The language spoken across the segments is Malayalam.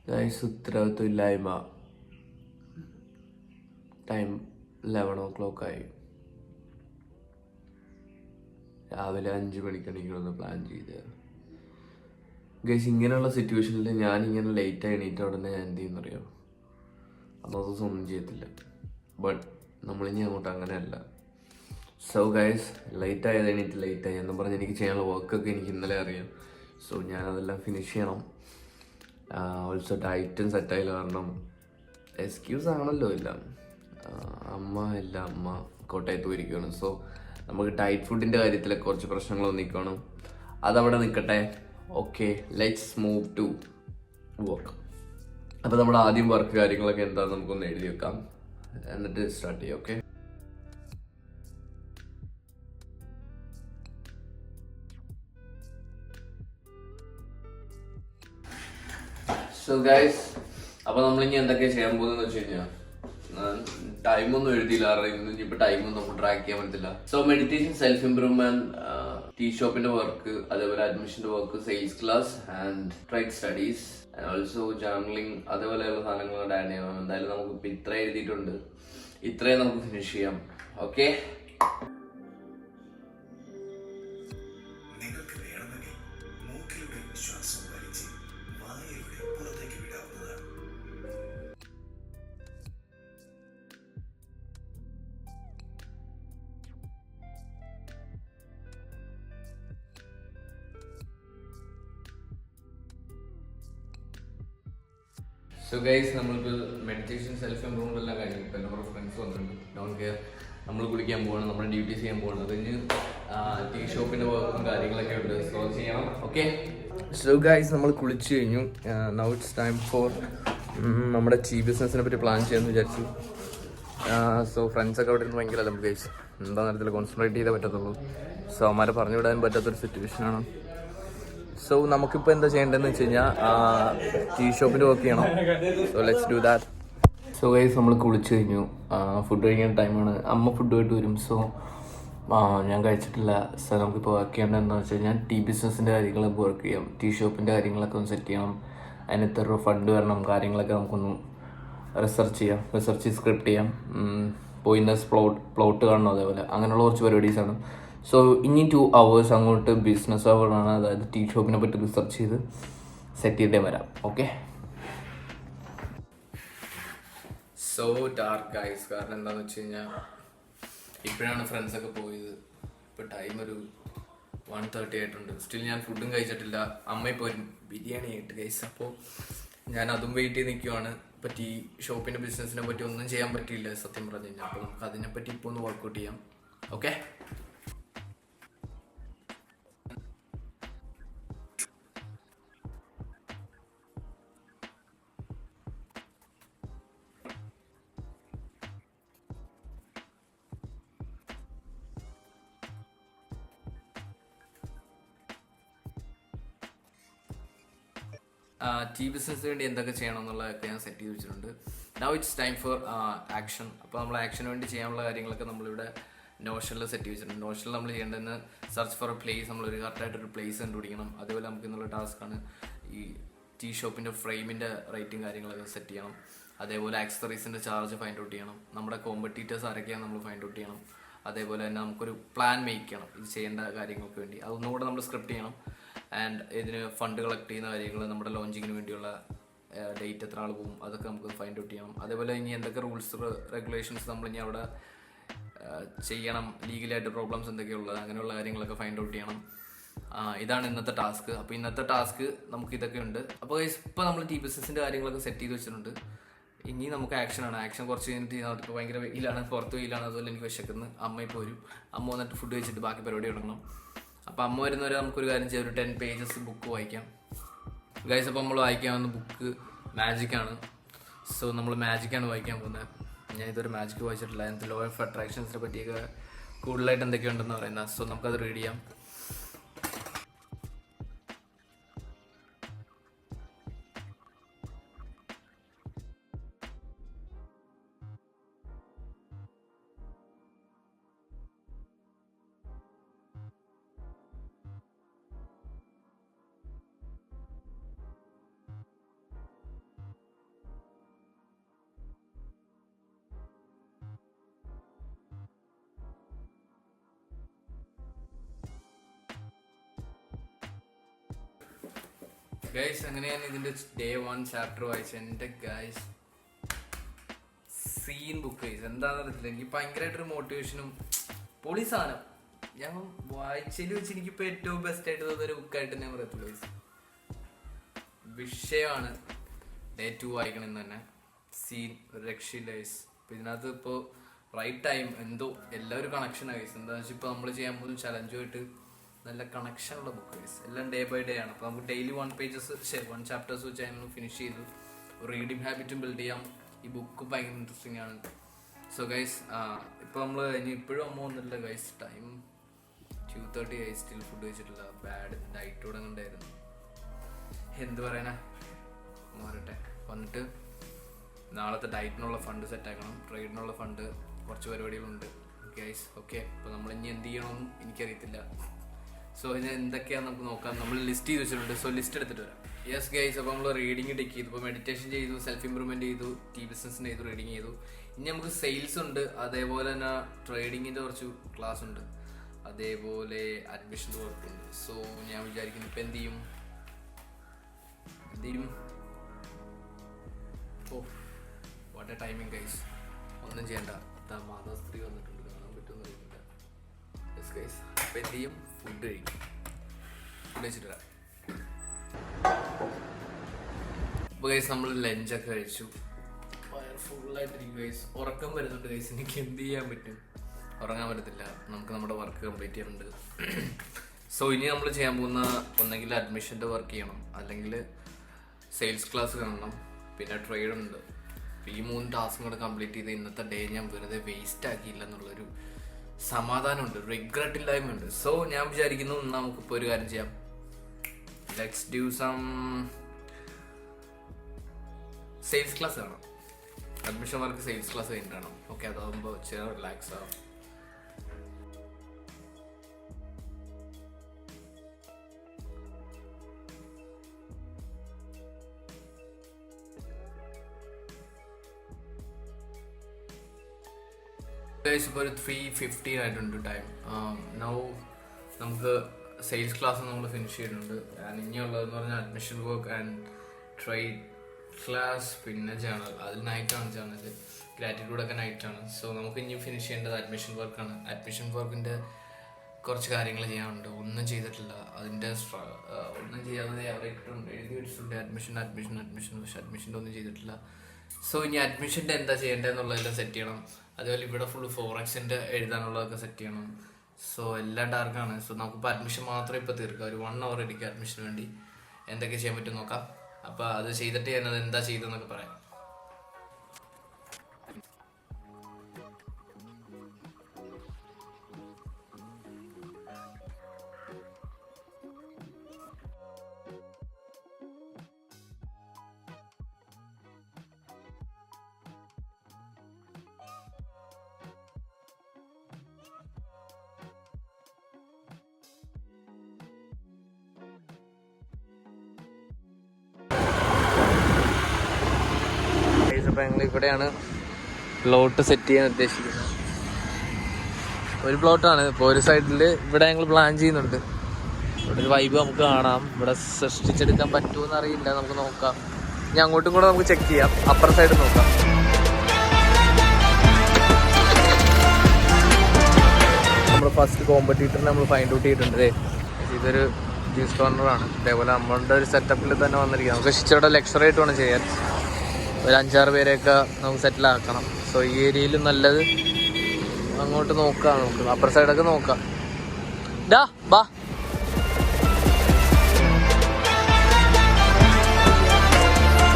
ഗൈസ് ഉത്തരവാദിത്വമില്ലായ്മ. ടൈം 11 o'clock ആയി. രാവിലെ 5 മണിക്ക് എണീക്കണമെന്ന് പ്ലാൻ ചെയ്ത്. ഗൈസ് ഇങ്ങനെയുള്ള സിറ്റുവേഷനിൽ ഞാനിങ്ങനെ ലേറ്റായി എണീറ്റ ഉടനെ ഞാൻ എന്ത് ചെയ്യുന്നറിയോ, അന്നത്തെ ദിവസം ഒന്നും ചെയ്യത്തില്ല. ബട്ട് നമ്മളിനി അങ്ങോട്ട് അങ്ങനെയല്ല. സോ ഗൈസ് ലേറ്റായത് എണീറ്റ് ലേറ്റായി എന്ന് പറഞ്ഞ് എനിക്ക് ചെയ്യാനുള്ള വർക്കൊക്കെ എനിക്ക് ഇന്നലെ അറിയാം. സോ ഞാനതെല്ലാം ഫിനിഷ് ചെയ്യണം. ഓൾസോ ഡയറ്റും സെറ്റായില്ല, കാരണം എക്സ്ക്യൂസ് ആണല്ലോ എല്ലാം. അമ്മ കോട്ടയത്ത് പോയിരിക്കുകയാണ്. സോ നമുക്ക് ഡയറ്റ് ഫുഡിൻ്റെ കാര്യത്തിലൊക്കെ കുറച്ച് പ്രശ്നങ്ങൾ വന്നിരിക്കണം. അതവിടെ നിൽക്കട്ടെ. Okay, let's move to work. അപ്പോൾ നമ്മൾ ആദ്യം വർക്ക് കാര്യങ്ങളൊക്കെ എന്താണെന്ന് നമുക്കൊന്ന് എഴുതി വെക്കാം, എന്നിട്ട് സ്റ്റാർട്ട് ചെയ്യാം. ഓക്കെ, സോ ഗൈസ് അപ്പോൾ നമ്മളിനി എന്തൊക്കെ ചെയ്യാൻ പോകുന്നതെന്ന് വെച്ച് കഴിഞ്ഞാൽ, ടൈമൊന്നും എഴുതിയില്ല, ഇനിയിപ്പോൾ ടൈമൊന്നും നമുക്ക് ട്രാക്ക് ചെയ്യാൻ പറ്റില്ല. So meditation, self improvement, tea ഷോപ്പിന്റെ വർക്ക്, അതേപോലെ അഡ്മിഷന്റെ work, sales class and trade studies, also journaling, അതേപോലെയുള്ള സാധനങ്ങൾ ആഡ് ചെയ്യണം. എന്തായാലും നമുക്ക് ഇത്ര എഴുതിയിട്ടുണ്ട്, ഇത്രയും നമുക്ക് ഫിനിഷ് ചെയ്യാം. ഓക്കെ, സോ ഗൈസ് നമ്മളിപ്പോൾ മെഡിറ്റേഷൻ, സെൽഫ് ഇംപ്രൂവ്മെന്റ് എല്ലാം കഴിഞ്ഞു. ഇപ്പം എൻ്റെ കുറേ ഫ്രണ്ട്സ് വന്നിട്ടുണ്ട്. ഡോണ്ട് കെയർ, നമ്മൾ കുളിക്കാൻ പോകണം, നമ്മുടെ ഡ്യൂട്ടീസ് ചെയ്യാൻ പോകണം. അത് കഴിഞ്ഞ് ടീ ഷോപ്പിൻ്റെ വർക്കും കാര്യങ്ങളൊക്കെ ഉണ്ട്, സോ ചെയ്യണം. ഓക്കെ, സോ ഗൈസ് നമ്മൾ കുളിച്ച് കഴിഞ്ഞു. നൗ ഇറ്റ്സ് ടൈം ഫോർ നമ്മുടെ ടീ ബിസിനസ്സിനെ പറ്റി പ്ലാൻ ചെയ്യാമെന്ന് വിചാരിച്ചു. സോ ഫ്രണ്ട്സൊക്കെ അവിടെ നിന്ന് ഭയങ്കര അലമ്പ് ഗൈസ്, എന്താ നേരത്തിൽ കോൺസെൻട്രേറ്റ് ചെയ്തേ പറ്റത്തുള്ളൂ. സോ അവന്മാരെ പറഞ്ഞു വിടാൻ പറ്റാത്തൊരു സിറ്റുവേഷനാണ്. സോ നമുക്കിപ്പോൾ എന്താ ചെയ്യേണ്ടതെന്ന് വെച്ച് കഴിഞ്ഞാൽ ടീ ഷോപ്പിൽ വർക്ക് ചെയ്യണം. So let's do that. So guys നമ്മൾ കുളിച്ച് കഴിഞ്ഞു, ഫുഡ് കഴിക്കാൻ ടൈമാണ്. അമ്മ ഫുഡ് ആയിട്ട് വരും. സോ ഞാൻ കഴിച്ചിട്ടില്ല. സോ നമുക്കിപ്പോൾ വർക്ക് ചെയ്യേണ്ടത് എന്താണെന്ന് വെച്ച് കഴിഞ്ഞാൽ ടീ ബിസിനസ്സിൻ്റെ കാര്യങ്ങളൊക്കെ വർക്ക് ചെയ്യാം, ടീ ഷോപ്പിൻ്റെ കാര്യങ്ങളൊക്കെ ഒന്ന് സെറ്റ് ചെയ്യണം. അതിന് എത്ര രൂപ ഫണ്ട് വരണം, കാര്യങ്ങളൊക്കെ നമുക്കൊന്ന് റിസർച്ച് ചെയ്യാം, റിസർച്ച് സ്ക്രിപ്റ്റ് ചെയ്യാം, പോയിന്ന് പ്ലോട്ട് കാണണം, അതേപോലെ അങ്ങനെയുള്ള കുറച്ച് പരിപാടീസാണ്. സോ ഇനി 2 hours അങ്ങോട്ട് ബിസിനസ് അവറാണ്, അതായത് ടീ ഷോപ്പിനെ പറ്റി റിസർച്ച് ചെയ്ത് സെറ്റ് ചെയ്തേ വരാം. ഓക്കെ, സോ ഡാർക്ക് ഐസ്, കാരണം എന്താണെന്ന് വെച്ച് കഴിഞ്ഞാൽ ഇപ്പോഴാണ് ഫ്രണ്ട്സൊക്കെ പോയത്. ഇപ്പോൾ ടൈം ഒരു 1:30 ആയിട്ടുണ്ട്. സ്റ്റിൽ ഞാൻ ഫുഡും കഴിച്ചിട്ടില്ല. അമ്മ ഇപ്പോൾ ഒരു ബിരിയാണി ആയിട്ട് ഗൈസ്. അപ്പോൾ ഞാൻ അതും വെയിറ്റ് ചെയ്ത് നിൽക്കുവാണ്. ഇപ്പോൾ ടീ ഷോപ്പിൻ്റെ ബിസിനസ്സിനെ പറ്റി ഒന്നും ചെയ്യാൻ പറ്റിയില്ല സത്യം പറഞ്ഞു കഴിഞ്ഞാൽ. അപ്പോൾ നമുക്ക് അതിനെപ്പറ്റി ഇപ്പോൾ ഒന്ന് വർക്കൗട്ട് ചെയ്യാം. ഓക്കെ, ടീ ബിസിനസ്സിന് വേണ്ടി എന്തൊക്കെ ചെയ്യണം എന്നുള്ളതൊക്കെ ഞാൻ സെറ്റ് ചെയ്ത് വെച്ചിട്ടുണ്ട്. Now it's time for action. അപ്പോൾ നമ്മൾ ആക്ഷന് വേണ്ടി ചെയ്യാനുള്ള കാര്യങ്ങളൊക്കെ നമ്മളിവിടെ നോഷനിൽ സെറ്റ് വെച്ചിട്ടുണ്ട്. നോഷനിൽ നമ്മൾ ചെയ്യേണ്ടതെന്ന് സെർച്ച് ഫോർ എ പ്ലേസ്, നമ്മളൊരു കറക്റ്റായിട്ടൊരു പ്ലേസ് കണ്ടുപിടിക്കണം. അതുപോലെ നമുക്ക് എന്നുള്ള ടാസ്ക്കാണ് ഈ ടീ ഷോപ്പിൻ്റെ ഫ്രെയിമിൻ്റെ റേറ്റും കാര്യങ്ങളൊക്കെ സെറ്റ് ചെയ്യണം. അതേപോലെ ആക്സസറീസിൻ്റെ ചാർജ് ഫൈൻഡ് ഔട്ട് ചെയ്യണം. നമ്മുടെ കോമ്പറ്റീറ്റേഴ്സ് ആരൊക്കെയാണ് നമ്മൾ ഫൈൻഡ് ഔട്ട് ചെയ്യണം. അതേപോലെ തന്നെ നമുക്കൊരു പ്ലാൻ മേക്ക് ചെയ്യണം ഇത് ചെയ്യേണ്ട കാര്യങ്ങൾക്ക് വേണ്ടി. അതൊന്നുകൂടെ നമ്മൾ സ്ക്രിപ്റ്റ് ചെയ്യണം. ആൻഡ് ഇതിന് ഫണ്ട് കളക്ട് ചെയ്യുന്ന കാര്യങ്ങൾ, നമ്മുടെ ലോഞ്ചിങ്ങിന് വേണ്ടിയുള്ള ഡേറ്റ് എത്ര ആൾ പോകും, അതൊക്കെ നമുക്ക് ഫൈൻഡ് ഔട്ട് ചെയ്യണം. അതേപോലെ ഇനി എന്തൊക്കെ റൂൾസ് റെഗുലേഷൻസ് നമ്മളിനി അവിടെ ചെയ്യണം, ലീഗലായിട്ട് പ്രോബ്ലംസ് എന്തൊക്കെയുള്ളത്, അങ്ങനെയുള്ള കാര്യങ്ങളൊക്കെ ഫൈൻഡ് ഔട്ട് ചെയ്യണം. ഇതാണ് ഇന്നത്തെ ടാസ്ക്. അപ്പോൾ ഇന്നത്തെ ടാസ്ക് നമുക്ക് ഇതൊക്കെ ഉണ്ട്. അപ്പോൾ ഇപ്പോൾ നമ്മൾ ടീ ബിസിനസ്സിൻ്റെ കാര്യങ്ങളൊക്കെ സെറ്റ് ചെയ്ത് വെച്ചിട്ടുണ്ട്. ഇനി നമുക്ക് ആക്ഷനാണ്. ആക്ഷൻ കുറച്ച് കഴിഞ്ഞിട്ട് ഇപ്പോൾ ഭയങ്കര വെയിലാണ്, പുറത്ത് വെയിലാണ്, അതുപോലെ എനിക്ക് വിശക്കുന്നു. അമ്മ ഇപ്പോൾ വരും. അമ്മ വന്നിട്ട് ഫുഡ് കഴിച്ചിട്ട് ബാക്കി പരിപാടി തുടങ്ങണം. അപ്പോൾ അമ്മ വരുന്നവരെ നമുക്കൊരു കാര്യം ചെയ്യാം, ഒരു 10 pages ബുക്ക് വായിക്കാം ഗൈസ്. അപ്പോൾ നമ്മൾ വായിക്കാവുന്ന ബുക്ക് മാജിക്കാണ്. സോ നമ്മൾ മാജിക്കാണ് വായിക്കാൻ പോകുന്നത്. ഞാൻ ഇതൊരു മാജിക് വായിച്ചിട്ടില്ല. അതിനകത്ത് ലോ ഓഫ് അട്രാക്ഷൻസിനെ പറ്റിയൊക്കെ കൂടുതലായിട്ട് എന്തൊക്കെയുണ്ടെന്ന് പറയുന്നത്. സോ നമുക്കത് റീഡ് ചെയ്യാം. ഗൈസ് അങ്ങനെയാണ് ഇതിന്റെ ഡേ 1 ചാപ്റ്റർ വായിച്ചത്. എന്റെ ഗൈസ് സീൻ ബുക്ക് ഗൈസ് എന്താണെന്ന് അറിയത്തില്ല, എനിക്ക് ഭയങ്കരമായിട്ടൊരു മോട്ടിവേഷനും പൊളി സാധനം. ഞാൻ വായിച്ചതിൽ വെച്ച് എനിക്കിപ്പോ ഏറ്റവും ബെസ്റ്റ് ആയിട്ട് തോന്നിയൊരു ബുക്കായിട്ട് തന്നെ പറയത്തുള്ളൂ ഗൈസ്. വിഷയമാണ് ഡേ 2 വായിക്കണമെന്ന് തന്നെ. സീൻ ഒരു രക്ഷയില്ല ഗൈസ്. ഇപ്പൊ ഇതിനകത്ത് ഇപ്പോൾ റൈറ്റ് ടൈം എന്തോ എല്ലാവരും കണക്ഷനാണ് ഗൈസ്. എന്താണെന്ന് വെച്ചാൽ ഇപ്പോൾ നമ്മൾ ചെയ്യാൻ പോകുന്ന ചലഞ്ചുമായിട്ട് നല്ല കണക്ഷൻ ഉള്ള ബുക്ക് ഗൈസ്. എല്ലാം ഡേ ബൈ ഡേ ആണ്. അപ്പോൾ നമുക്ക് ഡെയിലി 1 ചാപ്റ്റേഴ്സ് വെച്ച് അതിനൊന്ന് ഫിനിഷ് ചെയ്തു റീഡിങ് ഹാബിറ്റും ബിൽഡ് ചെയ്യാം. ഈ ബുക്ക് ഭയങ്കര ഇൻട്രസ്റ്റിംഗ് ആണ്. സോ ഗൈസ് ഇപ്പോൾ നമ്മൾ ഇനി ഇപ്പോഴും അമ്മ വന്നിട്ടില്ല guys. Time 2:30 guys. Still food കഴിച്ചിട്ടില്ല. ബാഡ് ഡയറ്റോടെ ഉണ്ടായിരുന്നു. എന്ത് പറയാനാ, വരട്ടെ. വന്നിട്ട് നാളത്തെ ഡയറ്റിനുള്ള ഫണ്ട് സെറ്റാക്കണം. ട്രേഡിനുള്ള ഫണ്ട്, കുറച്ച് പരിപാടികളുണ്ട് ഗൈസ്. ഓക്കെ, അപ്പോൾ നമ്മൾ ഇനി എന്ത് ചെയ്യണമെന്നും എനിക്കറിയത്തില്ല. സോ ഇത് എന്തൊക്കെയാണെന്ന് നമുക്ക് നോക്കാം. നമ്മൾ ലിസ്റ്റ് ചെയ്ത് വെച്ചിട്ടുണ്ട്. സോ ലിസ്റ്റ് എടുത്തിട്ട് വരാം. യെസ് ഗൈസ്, അപ്പോൾ നമ്മൾ റീഡിങ് ടിക്ക് ചെയ്തു. ഇപ്പോൾ മെഡിറ്റേഷൻ ചെയ്തു, സെൽഫ് ഇമ്പ്രൂവ്മെൻറ്റ് ചെയ്തു, ബിസിനസ്സിന് ചെയ്തു, റീഡിങ് ചെയ്തു. ഇനി നമുക്ക് സെയിൽസ് ഉണ്ട്, അതേപോലെ തന്നെ ട്രേഡിങ്ങിൻ്റെ കുറച്ച് ക്ലാസ് ഉണ്ട്, അതേപോലെ അഡ്മിഷൻ്റെ വർക്കുണ്ട്. സോ ഞാൻ വിചാരിക്കുന്നു ഇപ്പോൾ എന്ത് ചെയ്യും. Oh what a timing guys. ഒന്നും ചെയ്യണ്ട, മാതാസ്ത്രീ വന്നിട്ടുണ്ട്, കാണാൻ പറ്റുമെന്ന് അറിയില്ല. യെസ് ഗൈസ്, അപ്പോൾ എന്ത് ചെയ്യും, ഫുഡ് കഴിക്കും. ഫുഡ് കഴിച്ചിട്ട് വരാം. അപ്പോൾ ഗൈസ് നമ്മൾ ലഞ്ചൊക്കെ കഴിച്ചു. വയർ ഫുള്ളായിട്ടിരിക്കും ഗൈസ്. ഉറക്കം വരുന്നുണ്ട് ഗൈസ്. എനിക്ക് എന്ത് ചെയ്യാൻ പറ്റും, ഉറങ്ങാൻ പറ്റത്തില്ല. നമുക്ക് നമ്മുടെ വർക്ക് കംപ്ലീറ്റ് ചെയ്യാനുണ്ട്. സോ ഇനി നമ്മൾ ചെയ്യാൻ പോകുന്ന ഒന്നെങ്കിൽ അഡ്മിഷൻ്റെ വർക്ക് ചെയ്യണം, അല്ലെങ്കിൽ സെയിൽസ് ക്ലാസ് കാണണം, പിന്നെ ട്രേഡ് ഉണ്ട്. ഈ 3 ടാസ്കും കൂടെ കംപ്ലീറ്റ് ചെയ്ത് ഇന്നത്തെ ഡേ ഞാൻ വെറുതെ വേസ്റ്റ് ആക്കിയില്ല എന്നുള്ളൊരു സമാധാനമുണ്ട്, റിഗ്രറ്റ് ഇല്ലായ്മയുണ്ട്. സോ ഞാൻ വിചാരിക്കുന്നു നമുക്കിപ്പോൾ ഒരു കാര്യം ചെയ്യാം. Let's do some sales class കാണാം. അഡ്മിഷൻ വർക്ക് സെയിൽസ് ക്ലാസ് കഴിഞ്ഞിട്ടാണ്. ഓക്കെ, അതാകുമ്പോൾ ചെറിയ റിലാക്സ് ആവും. ഇപ്പോൾ ഒരു 3:15 ആയിട്ടുണ്ട് ടൈം. നൗ നമുക്ക് സെയിൽസ് ക്ലാസ് നമ്മൾ ഫിനിഷ് ചെയ്തിട്ടുണ്ട്. ഇനിയുള്ളതെന്ന് പറഞ്ഞാൽ admission work and trade class, പിന്നെ ജേണൽ. അതിൽ നൈറ്റാണ് ജേണൽ. ഗ്രാറ്റിറ്റ്യൂഡൊക്കെ നൈറ്റാണ്. സോ നമുക്ക് ഇനി ഫിനിഷ് ചെയ്യേണ്ടത് അഡ്മിഷൻ വർക്കാണ്. അഡ്മിഷൻ വർക്കിൻ്റെ കുറച്ച് കാര്യങ്ങൾ ചെയ്യാനുണ്ട്, ഒന്നും ചെയ്തിട്ടില്ല. അതിൻ്റെ ഒന്നും ചെയ്യാതെ അവരായിട്ടുണ്ട്, എഴുതി വെച്ചിട്ടുണ്ട് അഡ്മിഷൻ. പക്ഷെ അഡ്മിഷൻ്റെ ഒന്നും ചെയ്തിട്ടില്ല. സോ ഇനി അഡ്മിഷൻ്റെ എന്താ ചെയ്യേണ്ടതെന്നുള്ളതെല്ലാം സെറ്റ് ചെയ്യണം. അതുപോലെ ഇവിടെ ഫുൾ ഫോറക്സിൻ്റെ എഴുതാനുള്ളതൊക്കെ സെറ്റ് ചെയ്യണം. സോ എല്ലാം ഡാർക്കാണ്. സോ നമുക്കിപ്പോൾ അഡ്മിഷൻ മാത്രമേ ഇപ്പോൾ തീർക്കാം. ഒരു 1 hour ഇരിക്കുക അഡ്മിഷന് വേണ്ടി. എന്തൊക്കെ ചെയ്യാൻ പറ്റും നോക്കാം. അപ്പോൾ അത് ചെയ്തിട്ട് ഞാനത് എന്താ ചെയ്തതെന്നൊക്കെ പറയാം. അപ്പോൾ ഞങ്ങൾ ഇവിടെയാണ് പ്ലോട്ട് സെറ്റ് ചെയ്യാൻ ഉദ്ദേശിക്കുന്നത്. ഒരു പ്ലോട്ടാണ്. ഇപ്പോൾ ഒരു സൈഡിൽ ഇവിടെ ഞങ്ങൾ പ്ലാൻ ചെയ്യുന്നുണ്ട്. ഇവിടെ ഒരു വൈബ് നമുക്ക് കാണാം. ഇവിടെ സൃഷ്ടിച്ചെടുക്കാൻ പറ്റുമെന്ന് അറിയില്ല, നമുക്ക് നോക്കാം. ഇനി അങ്ങോട്ടും കൂടെ നമുക്ക് ചെക്ക് ചെയ്യാം. അപ്പർ സൈഡ് നോക്കാം. നമ്മൾ ഫസ്റ്റ് കോമ്പറ്റീറ്ററിനെ നമ്മൾ ഫൈൻഡ് ഔട്ട് ചെയ്തിട്ടുണ്ട്. ഇതൊരു ജ്യൂസ് കോർണറാണ്. ഇതേപോലെ നമ്മളുടെ ഒരു സെറ്റപ്പിൽ തന്നെ വന്നിരിക്കുക. നമുക്ക് ഇച്ചിരി ലെക്ചറായിട്ട് വേണം ചെയ്യാൻ. ഒരു 5-6 പേരെയൊക്കെ നമുക്ക് സെറ്റിലാക്കണം. സോ ഈ ഏരിയയിൽ നല്ലത് അങ്ങോട്ട് നോക്കാം. നമുക്ക് അപ്പർ സൈഡൊക്കെ നോക്കാം. ബാ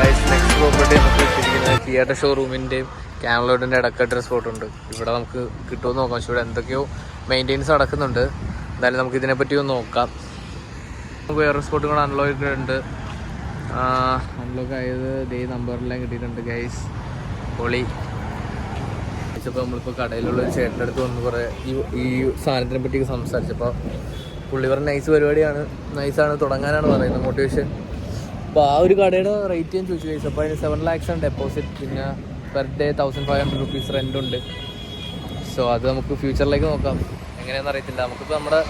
നെക്സ്റ്റ് പ്രോപ്പർട്ടി നമുക്ക് കിട്ടിയിരിക്കുന്നത് തിയേറ്റർ ഷോറൂമിൻ്റെയും ക്യാമലോഡിൻ്റെ ഇടക്കായിട്ടൊരു സ്പോട്ടുണ്ട്. ഇവിടെ നമുക്ക് കിട്ടുമെന്ന് നോക്കാം. പക്ഷെ ഇവിടെ എന്തൊക്കെയോ മെയിൻ്റെനൻസ് നടക്കുന്നുണ്ട്. എന്തായാലും നമുക്ക് ഇതിനെപ്പറ്റി ഒന്ന് നോക്കാം. നമുക്ക് വേറെ സ്പോട്ടും കൂടെ അൺലോക്ക് ഉണ്ട്. അൺലോക്ക് ആയത് ഇതേ നമ്പറിലെല്ലാം കിട്ടിയിട്ടുണ്ട് ഗൈസ്. പൊളി. ഇപ്പോൾ നമ്മളിപ്പോൾ കടയിലുള്ളൊരു ചേട്ടൻ്റെ അടുത്ത് വന്ന് കുറേ ഈ സാധനത്തിനെ പറ്റിയൊക്കെ സംസാരിച്ചപ്പോൾ പുള്ളി പറഞ്ഞ നൈസ് പരിപാടിയാണ്, നൈസാണ്, തുടങ്ങാനാണ് പറയുന്നത്, മോട്ടിവേഷൻ. അപ്പോൾ ആ ഒരു കടയുടെ റേറ്റ് ഞാൻ ചോദിച്ചു ഗൈസ്. അപ്പോൾ അതിന് 7 lakhs ആണ് ഡെപ്പോസിറ്റ്. പിന്നെ പെർ ഡേ 1500 rupees റെൻ്റ് ഉണ്ട്. സോ അത് നമുക്ക് ഫ്യൂച്ചറിലേക്ക് നോക്കാം. എങ്ങനെയാണെന്ന് അറിയത്തില്ല. നമുക്കിപ്പോൾ നമ്മുടെ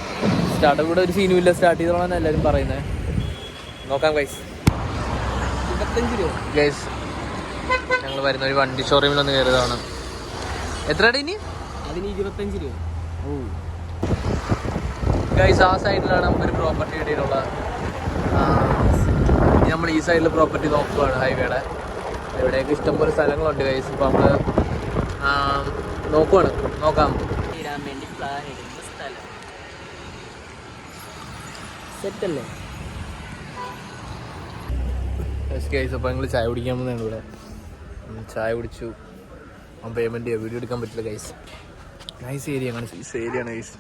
സ്റ്റാർട്ടപ്പ് ഇവിടെ ഒരു സീനുമില്ല, സ്റ്റാർട്ട് ചെയ്തോളാണ് എല്ലാവരും പറയുന്നത്. നോക്കാം ഗൈസ്. 55 രൂപ. ഗൈസ് ഞങ്ങൾ വരുന്ന ഒരു വണ്ടി ഷോറൂമിൽ ഒന്ന് കയറിയതാണ്. എത്രയാണ് ഇനി? അതിന് 25 രൂപ. ഓ ഗൈസ്, ആ സൈഡിലാണ് നമുക്കൊരു പ്രോപ്പർട്ടി കിട്ടിയിട്ടുള്ളത്. നമ്മൾ ഈ സൈഡിൽ പ്രോപ്പർട്ടി നോക്കുകയാണ് ഹൈവേയുടെ. ഇവിടെയൊക്കെ ഇഷ്ടംപോലെ സ്ഥലങ്ങളുണ്ട് ഗൈസ്. ഇപ്പോൾ നമ്മൾ നോക്കാം ഇടാൻ വേണ്ടി പ്ലാൻ ഇടുന്ന സ്ഥലം സെറ്റല്ലേ ഗൈസ്. അപ്പോൾ ഞങ്ങൾ ചായ കുടിക്കാൻ പോകുന്നതാണ് ഇവിടെ. ചായ കുടിച്ചു. പേയ്മെൻറ്റ് ചെയ്യാം, വീഡിയോ എടുക്കാൻ പറ്റില്ല ഗൈസ്. നൈസ് ഏരിയ ആണ്, ഏരിയയാണ് ഗൈസ്.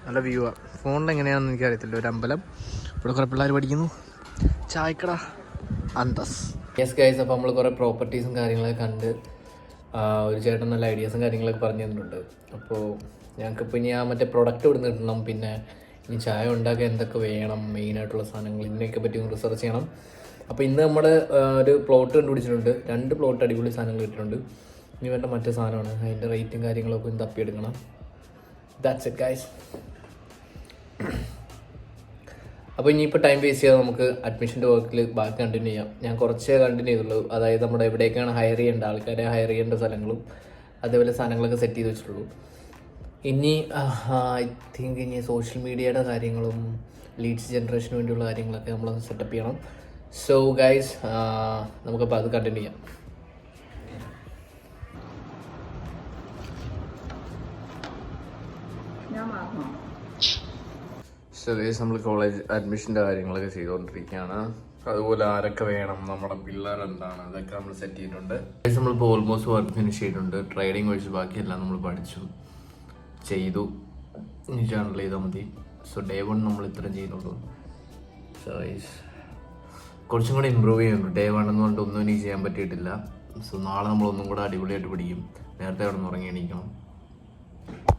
നല്ല വ്യൂ ആണ്. ഫോണിൽ എങ്ങനെയാണെന്ന് എനിക്കറിയത്തില്ല. ഒരു അമ്പലം, ഇവിടെ കുറേ പിള്ളേർ പഠിക്കുന്നു, ചായക്കട, അന്തസ്. യെസ് ഗൈസ്, അപ്പോൾ നമ്മൾ കുറേ പ്രോപ്പർട്ടീസും കാര്യങ്ങളൊക്കെ കണ്ട് ഒരു ചേട്ടൻ നല്ല ഐഡിയാസും കാര്യങ്ങളൊക്കെ പറഞ്ഞു തന്നിട്ടുണ്ട്. അപ്പോൾ ഞങ്ങൾക്കിപ്പോൾ ഇനി ആ മറ്റേ പ്രൊഡക്റ്റ് ഇവിടെ നിന്ന് കിട്ടണം, പിന്നെ ഇനി ചായ ഉണ്ടാക്കാൻ എന്തൊക്കെ വേണം, മെയിനായിട്ടുള്ള സാധനങ്ങൾ, ഇതിനെയൊക്കെ പറ്റി ഒന്ന് റിസർച്ച് ചെയ്യണം. അപ്പോൾ ഇന്ന് നമ്മൾ ഒരു പ്ലോട്ട് കണ്ടുപിടിച്ചിട്ടുണ്ട്. 2 പ്ലോട്ട് അടിപൊളി സാധനങ്ങൾ കിട്ടിയിട്ടുണ്ട്. ഇനി വേണ്ട മറ്റേ സാധനമാണ്, അതിൻ്റെ റേറ്റും കാര്യങ്ങളൊക്കെ ഒന്ന് തപ്പിയെടുക്കണം. That's it guys. അപ്പോൾ ഇനിയിപ്പോൾ ടൈം വേസ്റ്റ് ചെയ്യാതെ നമുക്ക് അഡ്മിഷൻ്റെ വർക്കിൽ ബാക്കി കണ്ടിന്യൂ ചെയ്യാം. ഞാൻ കുറച്ചേ കണ്ടിന്യൂ ചെയ്തുള്ളൂ. അതായത് നമ്മുടെ എവിടേക്കാണ് ഹയർ ചെയ്യേണ്ട ആൾക്കാരെ ഹയർ ചെയ്യേണ്ട സ്ഥലങ്ങളും അതേപോലെ സാധനങ്ങളൊക്കെ സെറ്റ് ചെയ്ത് വെച്ചിട്ടുള്ളൂ. ഇനി ഐ തിങ്ക് ഇനി സോഷ്യൽ മീഡിയയുടെ കാര്യങ്ങളും ലീഡ്സ് ജനറേഷന് വേണ്ടിയുള്ള കാര്യങ്ങളൊക്കെ നമ്മൾ സെറ്റപ്പ് ചെയ്യണം. സോ ഗൈസ്, നമുക്കപ്പോൾ അത് കണ്ടിന്യൂ ചെയ്യാം. സോ ഗൈസ്, നമ്മൾ കോളേജ് അഡ്മിഷൻ്റെ കാര്യങ്ങളൊക്കെ ചെയ്തുകൊണ്ടിരിക്കുകയാണ്. അതുപോലെ ആരൊക്കെ വേണം, നമ്മുടെ പിള്ളേർ എന്താണ്, അതൊക്കെ നമ്മൾ സെറ്റ് ചെയ്തിട്ടുണ്ട്. ഗൈസ്, നമ്മളിപ്പോൾ ഓൾമോസ്റ്റ് വർക്ക് ഫിനിഷ് ചെയ്തിട്ടുണ്ട്. ട്രേഡിങ് ഒഴിച്ച് ബാക്കിയെല്ലാം നമ്മൾ പഠിച്ചു ചെയ്തു. ഇനി ചാനൽ ചെയ്താൽ മതി. സോ ഡേ 1 നമ്മൾ ഇത്രയും ചെയ്യുന്നുള്ളൂ. സോ ഗൈസ്, കുറച്ചും കൂടെ ഇമ്പ്രൂവ് ചെയ്യുന്നുണ്ട്. ഡേ 1 എന്ന് പറഞ്ഞിട്ട് ഒന്നും എനിക്ക് ചെയ്യാൻ പറ്റിയിട്ടില്ല. സോ നാളെ നമ്മളൊന്നും കൂടെ അടിപൊളിയായിട്ട് പഠിക്കും. നേരത്തെ അവിടെ നിന്ന് ഉറങ്ങി എണീക്കണം.